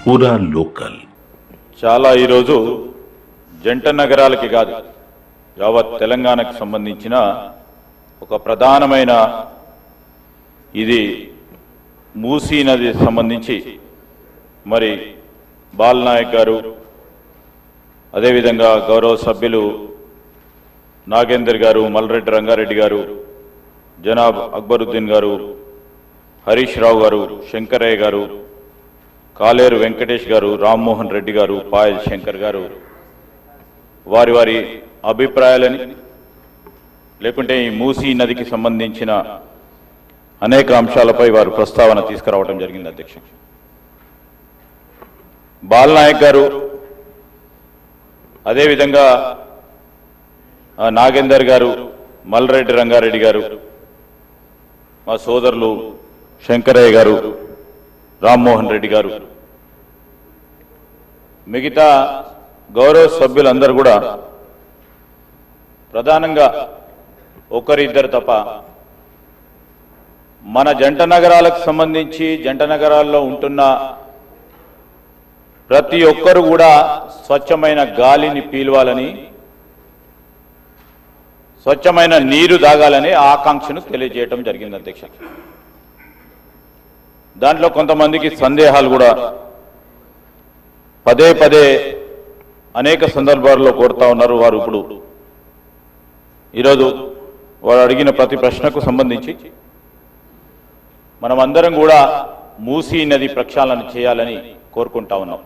పూరా లోకల్ చాలా ఈరోజు జంట నగరాలకి కాదు యావత్ తెలంగాణకు సంబంధించిన ఒక ప్రధానమైన ఇది మూసీ నది సంబంధించి మరి బాలనాయక్ గారు అదేవిధంగా గౌరవ సభ్యులు నాగేందర్ గారు మల్రెడ్డి రంగారెడ్డి గారు జనాబ్ అక్బరుద్దీన్ గారు హరీష్ రావు గారు శంకరయ్య గారు కాలేరు వెంకటేష్ గారు రామ్మోహన్ రెడ్డి గారు పాయల్ శంకర్ గారు వారి వారి అభిప్రాయాలని లేకుంటే ఈ మూసీ నదికి సంబంధించిన అనేక అంశాలపై వారు ప్రస్తావన తీసుకురావడం జరిగింది అధ్యక్ష. బాలనాయక్ గారు అదేవిధంగా నాగేందర్ గారు మల్రెడ్డి రంగారెడ్డి గారు మా సోదరులు శంకరయ్య గారు రామ్మోహన్ రెడ్డి గారు మిగతా గౌరవ సభ్యులందరూ కూడా ప్రధానంగా ఒకరిద్దరు తప్ప మన జంట నగరాలకు సంబంధించి జంట నగరాల్లో ఉంటున్న ప్రతి ఒక్కరు కూడా స్వచ్ఛమైన గాలిని పీల్వాలని స్వచ్ఛమైన నీరు తాగాలని ఆకాంక్షను తెలియజేయడం జరిగింది అధ్యక్ష. దాంట్లో కొంతమందికి సందేహాలు కూడా పదే పదే అనేక సందర్భాల్లో కోరుతా ఉన్నారు. వారు ఇప్పుడు ఈరోజు వారు అడిగిన ప్రతి ప్రశ్నకు సంబంధించి మనమందరం కూడా మూసీ నది ప్రక్షాళన చేయాలని కోరుకుంటా ఉన్నాం.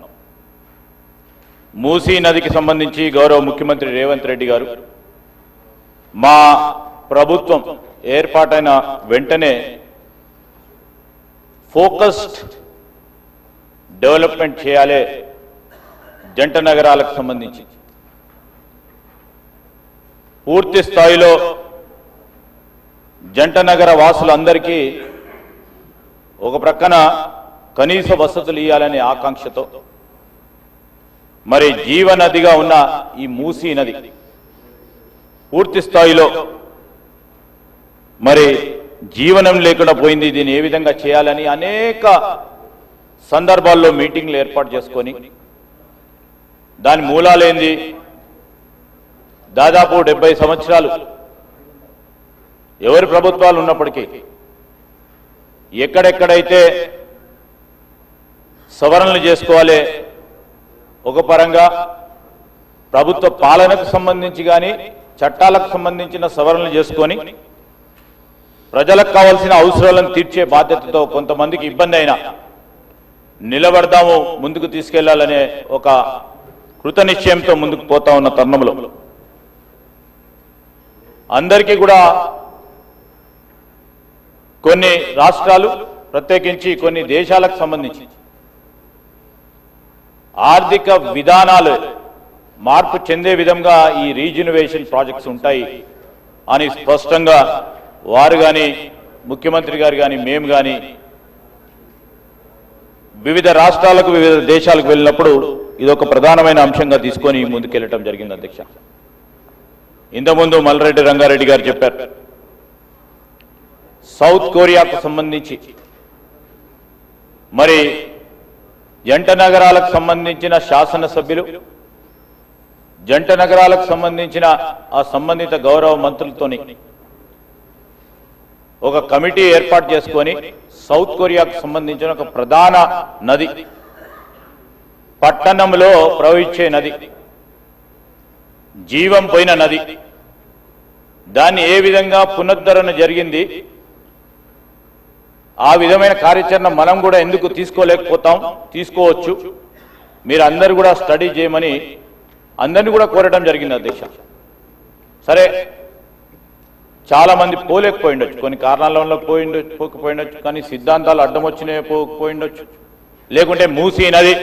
మూసీ నదికి సంబంధించి గౌరవ ముఖ్యమంత్రి రేవంత్ రెడ్డి గారు మా ప్రభుత్వం ఏర్పాటైన వెంటనే ఫోకస్డ్ డెవలప్మెంట్ చేయాలి జంట నగరాలకు సంబంధించి పూర్తి స్థాయిలో జంట నగర వాసులందరికీ ఒక ప్రక్కన కనీస వసతులు ఇవ్వాలనే ఆకాంక్షతో మరి జీవనదిగా ఉన్న ఈ మూసీ నది పూర్తి స్థాయిలో మరి జీవనం లేకుండా పోయింది. దీన్ని ఏ విధంగా చేయాలని అనేక సందర్భాల్లో మీటింగ్లు ఏర్పాటు చేసుకొని దాని మూలాలేంది దాదాపు 70 సంవత్సరాలు ఎవరి ప్రభుత్వాలు ఉన్నప్పటికీ ఎక్కడెక్కడైతే సవరణలు చేసుకోవాలి ఒక పరంగా ప్రభుత్వ పాలనకు సంబంధించి కానీ చట్టాలకు సంబంధించిన సవరణలు చేసుకొని ప్రజలకు కావాల్సిన అవసరాలను తీర్చే బాధ్యతతో కొంతమందికి ఇబ్బంది అయినా నిలబడదాము ముందుకు తీసుకెళ్లాలనే ఒక కృత నిశ్చయంతో ముందుకు పోతా ఉన్న తరుణంలో అందరికీ కూడా కొన్ని రాష్ట్రాలు ప్రత్యేకించి కొన్ని దేశాలకు సంబంధించి ఆర్థిక విధానాలు మార్పు చెందే విధంగా ఈ రీజనరేషన్ ప్రాజెక్ట్స్ ఉంటాయి అని స్పష్టంగా వారు కానీ ముఖ్యమంత్రి గారు కానీ మేము కానీ వివిధ రాష్ట్రాలకు వివిధ దేశాలకు వెళ్ళినప్పుడు ఇదొక ప్రధానమైన అంశంగా తీసుకొని ముందుకెళ్ళటం జరిగింది అధ్యక్ష. ఇంతకుముందు మల్రెడ్డి రంగారెడ్డి గారు చెప్పారు సౌత్ కొరియాకు సంబంధించి మరి జంట నగరాలకు సంబంధించిన శాసనసభ్యులు జంట నగరాలకు సంబంధించిన ఆ సంబంధిత గౌరవ మంత్రులతోని ఒక కమిటీ ఏర్పాటు చేసుకొని సౌత్ కొరియాకు సంబంధించిన ఒక ప్రధాన నది పట్టణంలో ప్రవహించే నది జీవం పోయిన నది దాన్ని ఏ విధంగా పునరుద్ధరణ జరిగింది ఆ విధమైన కార్యాచరణ మనం కూడా ఎందుకు తీసుకోలేకపోతాం తీసుకోవచ్చు మీరు అందరూ కూడా స్టడీ చేయమని అందరినీ కూడా కోరడం జరిగింది అధ్యక్ష. సరే చాలా మంది పోలేకపోయిండొచ్చు కొన్ని కారణాల వల్ల పోకపోయిండొచ్చు కానీ సిద్ధాంతాలు అడ్డం వచ్చినాయి పోకపోయిండొచ్చు లేకుంటే మూసీ నది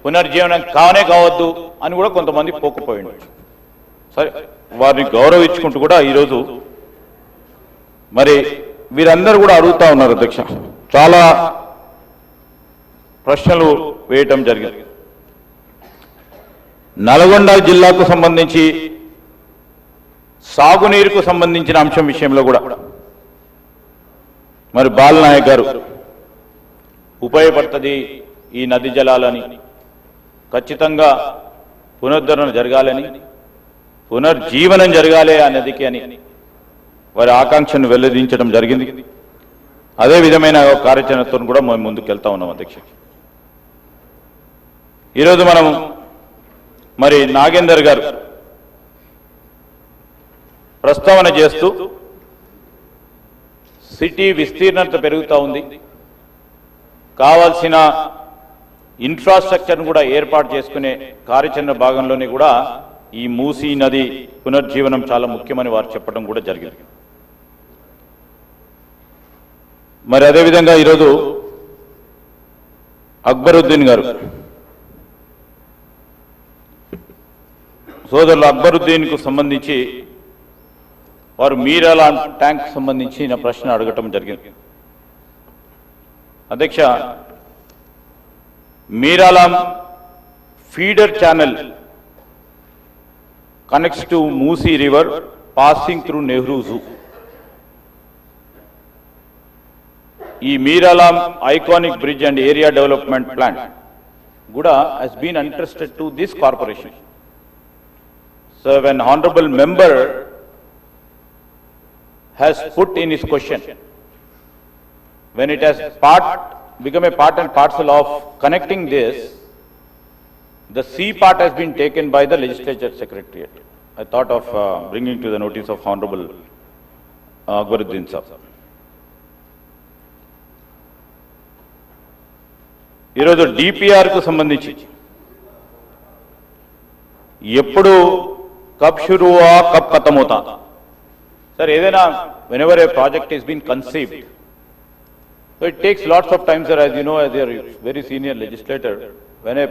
పునర్జీవనం కావనే కావద్దు అని కూడా కొంతమంది పోకపోయిండొచ్చు. సరే వారిని గౌరవించుకుంటూ కూడా ఈరోజు మరి వీరందరూ కూడా అడుగుతా ఉన్నారు అధ్యక్ష. చాలా ప్రశ్నలు వేయటం జరిగింది. నల్గొండ జిల్లాకు సంబంధించి సాగునీరుకు సంబంధించిన అంశం విషయంలో కూడా మరి బాలనాయక్ గారు ఉపయోగపడుతుంది ఈ నది జలాలని ఖచ్చితంగా పునరుద్ధరణ జరగాలని, పునర్జీవనం జరగాలి అన్నదికి అని వారి ఆకాంక్షను వెల్లడించడం జరిగింది. అదే విధమైన కార్యాచరణతో కూడా మేము ముందుకు వెళ్తా ఉన్నాం అధ్యక్ష. ఈరోజు మనం మరి నాగేందర్ గారు ప్రస్తావన చేస్తూ సిటీ విస్తీర్ణత పెరుగుతూ ఉంది, కావాల్సిన ఇన్ఫ్రాస్ట్రక్చర్ను కూడా ఏర్పాటు చేసుకునే కార్యాచరణ భాగంలోనే కూడా ఈ మూసీ నది పునర్జీవనం చాలా ముఖ్యమని వారు చెప్పడం కూడా జరిగింది. మరి అదేవిధంగా ఈరోజు అక్బరుద్దీన్ గారు, సోదరులు అక్బరుద్దీన్కు సంబంధించి వారు మీరాలా ట్యాంక్ సంబంధించిన ప్రశ్న అడగటం జరిగింది. అధ్యక్ష, Miralam feeder channel connects to Musi River passing through Nehru Zoo. ఈ Miralam iconic bridge and area development plan కూడా has been entrusted to this corporation. So when honorable member has put in his question, when it has become a part and parcel of connecting this, the C part has been taken by the legislature secretariat. I thought of bringing to the notice of Honorable Akbaruddin Sahab. ఈరోజు DPR కు సంబంధించి ఎప్పుడు కబ్ షురూ హువా కబ్ ఖతం హోతా, sir ఏదైనా whenever a project is being conceived, so it takes lots of time, sir, as you know, as a very senior legislator, when a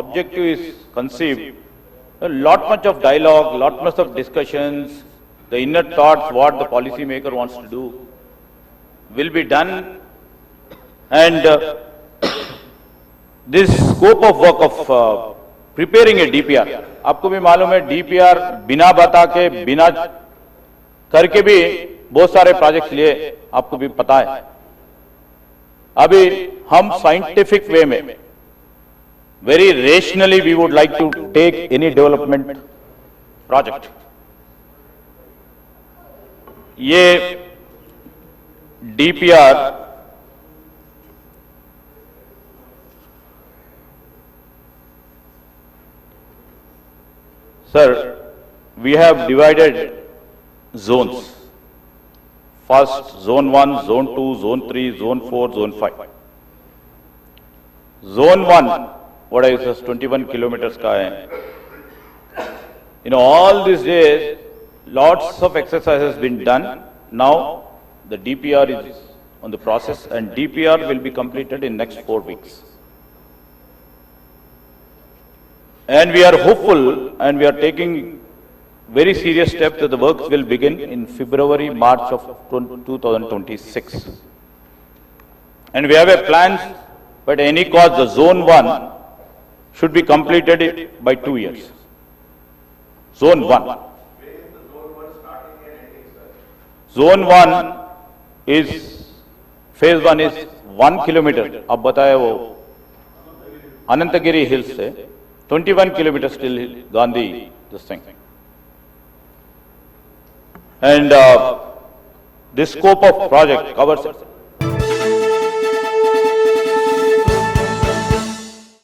objective is conceived, a lot much of dialogue, lot much of discussions, the inner thoughts, what the policy maker wants to do will be done, and this scope of work of preparing a DPR, आपको भी मालूम है DPR बिना बता के बिना करके भी बहुत सारे प्रोजेक्ट्स लिए, आपको भी पता है. अभी हम साइंटिफिक वे में very rationally we would like to take any development project. ये DPR sir, we have divided zones. First zone 1, zone 2, zone 3, zone 4, zone 5. Zone 1, what I says 21 kilometers ka hai. All these days lots of exercise has been done. Now the DPR is on the process and DPR will be completed in next 4 weeks. And we are hopeful and we are taking very serious steps that the works will begin in February, March of 2026. And we have a plan, but at any cost the zone 1 should be completed by 2 years. Zone 1. Zone 1 is, phase 1 is 1 kilometer. अब बताए वो Anantagiri hills से 21 kilometers till Gandhi, this thing. And this scope of project covers